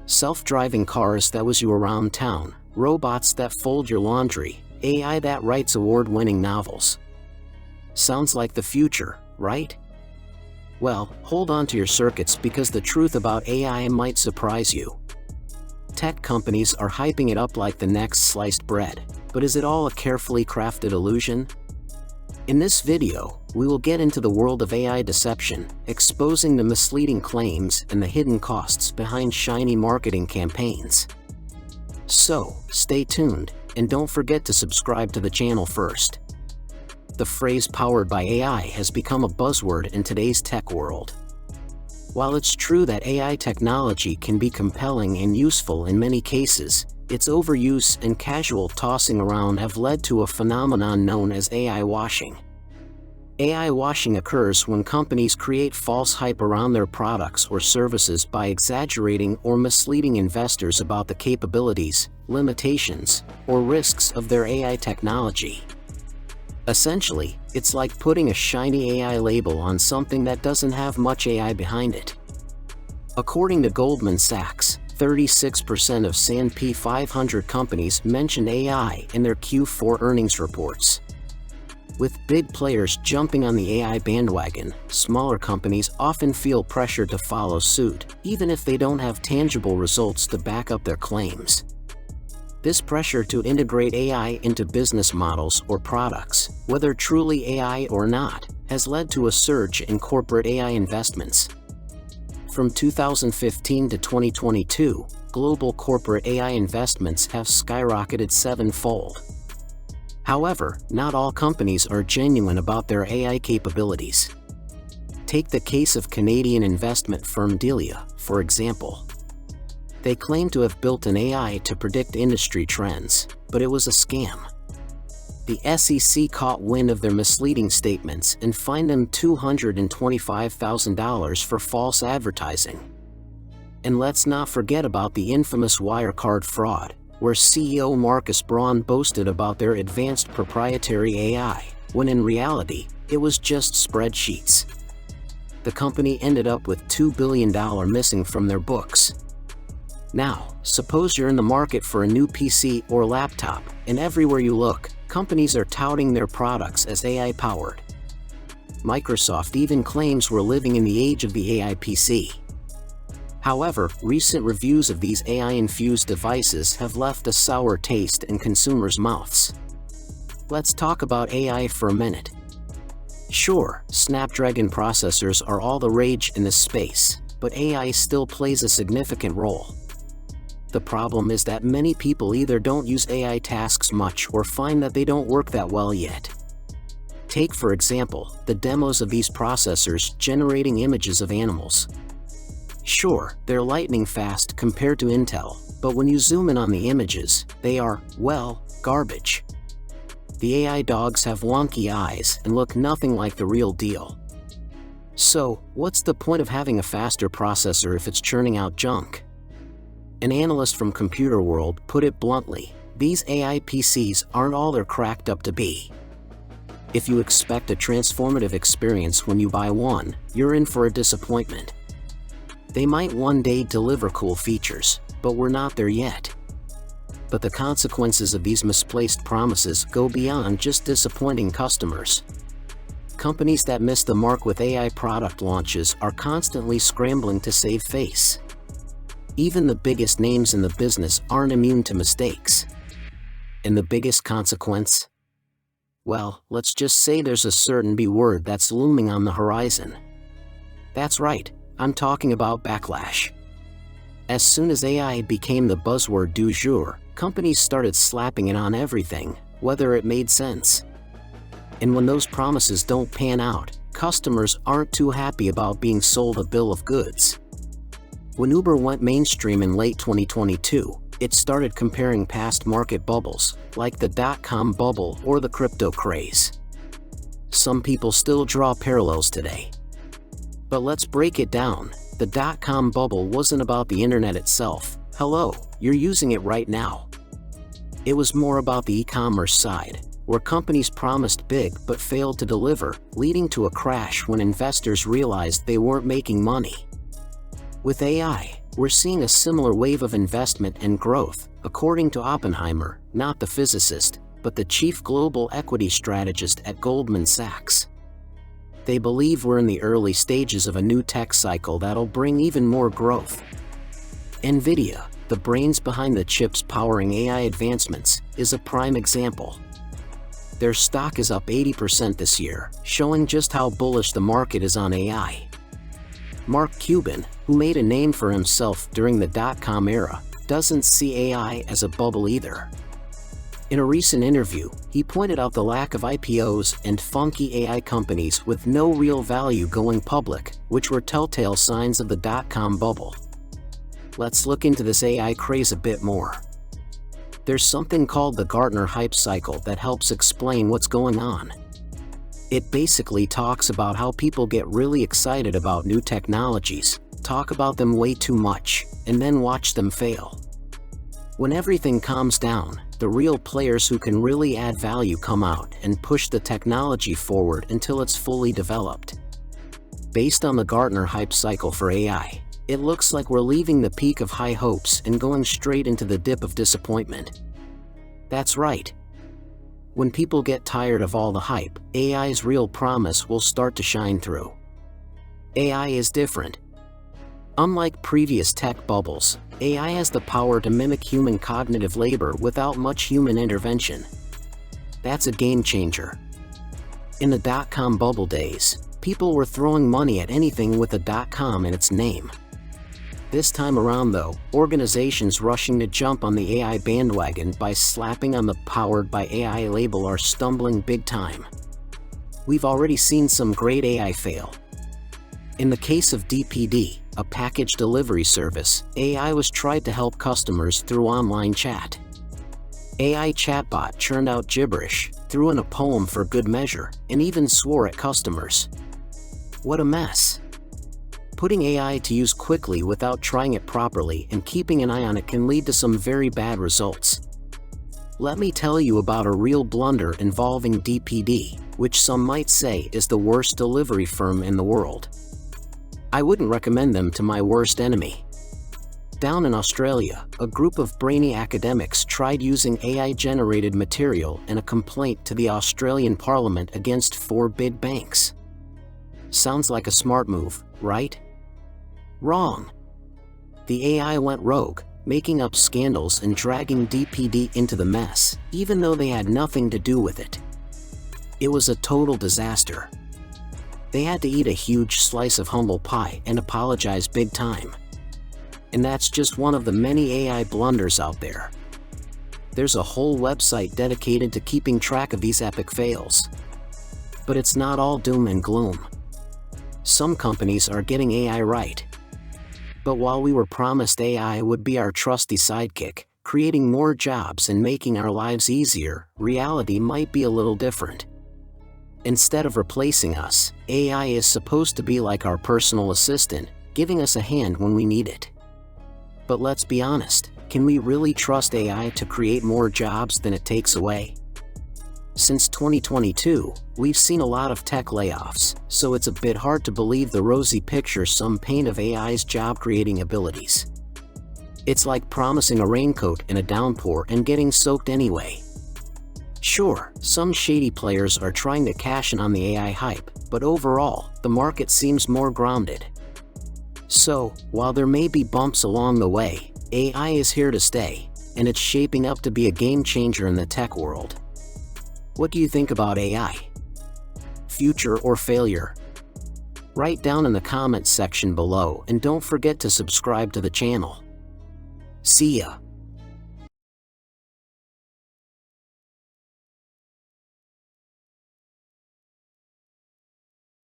Self-driving cars that whiz you around town, robots that fold your laundry, AI that writes award-winning novels. Sounds like the future, right? Well, hold on to your circuits because the truth about AI might surprise you. Tech companies are hyping it up like the next sliced bread, but is it all a carefully crafted illusion? In this video, we will get into the world of AI deception, exposing the misleading claims and the hidden costs behind shiny marketing campaigns. So, stay tuned, and don't forget to subscribe to the channel first. The phrase "powered by AI" has become a buzzword in today's tech world. While it's true that AI technology can be compelling and useful in many cases, its overuse and casual tossing around have led to a phenomenon known as AI washing. AI washing occurs when companies create false hype around their products or services by exaggerating or misleading investors about the capabilities, limitations, or risks of their AI technology. Essentially, it's like putting a shiny AI label on something that doesn't have much AI behind it. According to Goldman Sachs, 36% of S&P 500 companies mentioned AI in their Q4 earnings reports. With big players jumping on the AI bandwagon, smaller companies often feel pressure to follow suit, even if they don't have tangible results to back up their claims. This pressure to integrate AI into business models or products, whether truly AI or not, has led to a surge in corporate AI investments. From 2015 to 2022, global corporate AI investments have skyrocketed sevenfold. However, not all companies are genuine about their AI capabilities. Take the case of Canadian investment firm Delia, for example. They claim to have built an AI to predict industry trends, but it was a scam. The SEC caught wind of their misleading statements and fined them $225,000 for false advertising. And let's not forget about the infamous Wirecard fraud, where CEO Marcus Braun boasted about their advanced proprietary AI, when in reality, it was just spreadsheets. The company ended up with $2 billion missing from their books. Now, suppose you're in the market for a new PC or laptop, and everywhere you look, companies are touting their products as AI-powered. Microsoft even claims we're living in the age of the AI PC. However, recent reviews of these AI-infused devices have left a sour taste in consumers' mouths. Let's talk about AI for a minute. Sure, Snapdragon processors are all the rage in this space, but AI still plays a significant role. The problem is that many people either don't use AI tasks much or find that they don't work that well yet. Take, for example, the demos of these processors generating images of animals. Sure, they're lightning fast compared to Intel, but when you zoom in on the images, they are, well, garbage. The AI dogs have wonky eyes and look nothing like the real deal. So, what's the point of having a faster processor if it's churning out junk? An analyst from Computer World put it bluntly, these AI PCs aren't all they're cracked up to be. If you expect a transformative experience when you buy one, you're in for a disappointment. They might one day deliver cool features, but we're not there yet. But the consequences of these misplaced promises go beyond just disappointing customers. Companies that miss the mark with AI product launches are constantly scrambling to save face. Even the biggest names in the business aren't immune to mistakes. And the biggest consequence? Well, let's just say there's a certain B word that's looming on the horizon. That's right, I'm talking about backlash. As soon as AI became the buzzword du jour, companies started slapping it on everything, whether it made sense. And when those promises don't pan out, customers aren't too happy about being sold a bill of goods. When Uber went mainstream in late 2022, it started comparing past market bubbles, like the dot-com bubble or the crypto craze. Some people still draw parallels today. But let's break it down. The dot-com bubble wasn't about the internet itself. Hello, you're using it right now. It was more about the e-commerce side, where companies promised big but failed to deliver, leading to a crash when investors realized they weren't making money. With AI, we're seeing a similar wave of investment and growth, according to Oppenheimer, not the physicist, but the chief global equity strategist at Goldman Sachs. They believe we're in the early stages of a new tech cycle that'll bring even more growth. NVIDIA, the brains behind the chips powering AI advancements, is a prime example. Their stock is up 80% this year, showing just how bullish the market is on AI. Mark Cuban, who made a name for himself during the dot-com era, doesn't see AI as a bubble either. In a recent interview, he pointed out the lack of IPOs and funky AI companies with no real value going public, which were telltale signs of the dot-com bubble. Let's look into this AI craze a bit more. There's something called the Gartner hype cycle that helps explain what's going on. It basically talks about how people get really excited about new technologies, talk about them way too much, and then watch them fail. When everything calms down, the real players who can really add value come out and push the technology forward until it's fully developed. Based on the Gartner hype cycle for AI, it looks like we're leaving the peak of high hopes and going straight into the dip of disappointment. That's right. When people get tired of all the hype, AI's real promise will start to shine through. AI is different. Unlike previous tech bubbles, AI has the power to mimic human cognitive labor without much human intervention. That's a game changer. In the dot-com bubble days, people were throwing money at anything with a .com in its name. This time around though, organizations rushing to jump on the AI bandwagon by slapping on the "powered by AI" label are stumbling big time. We've already seen some great AI fail. In the case of DPD, a package delivery service, AI was tried to help customers through online chat. AI chatbot churned out gibberish, threw in a poem for good measure, and even swore at customers. What a mess. Putting AI to use quickly without trying it properly and keeping an eye on it can lead to some very bad results. Let me tell you about a real blunder involving DPD, which some might say is the worst delivery firm in the world. I wouldn't recommend them to my worst enemy. Down in Australia, a group of brainy academics tried using AI-generated material in a complaint to the Australian Parliament against 4 big banks. Sounds like a smart move, right? Wrong. The AI went rogue, making up scandals and dragging DPD into the mess, even though they had nothing to do with it. It was a total disaster. They had to eat a huge slice of humble pie and apologize big time. And that's just one of the many AI blunders out there. There's a whole website dedicated to keeping track of these epic fails. But it's not all doom and gloom. Some companies are getting AI right. But while we were promised AI would be our trusty sidekick, creating more jobs and making our lives easier, reality might be a little different. Instead of replacing us, AI is supposed to be like our personal assistant, giving us a hand when we need it. But let's be honest, can we really trust AI to create more jobs than it takes away? Since 2022, we've seen a lot of tech layoffs, so it's a bit hard to believe the rosy picture some paint of AI's job-creating abilities. It's like promising a raincoat in a downpour and getting soaked anyway. Sure, some shady players are trying to cash in on the AI hype, but overall, the market seems more grounded. So, while there may be bumps along the way, AI is here to stay, and it's shaping up to be a game changer in the tech world. What do you think about AI? Future or failure? Write down in the comments section below and don't forget to subscribe to the channel. See ya!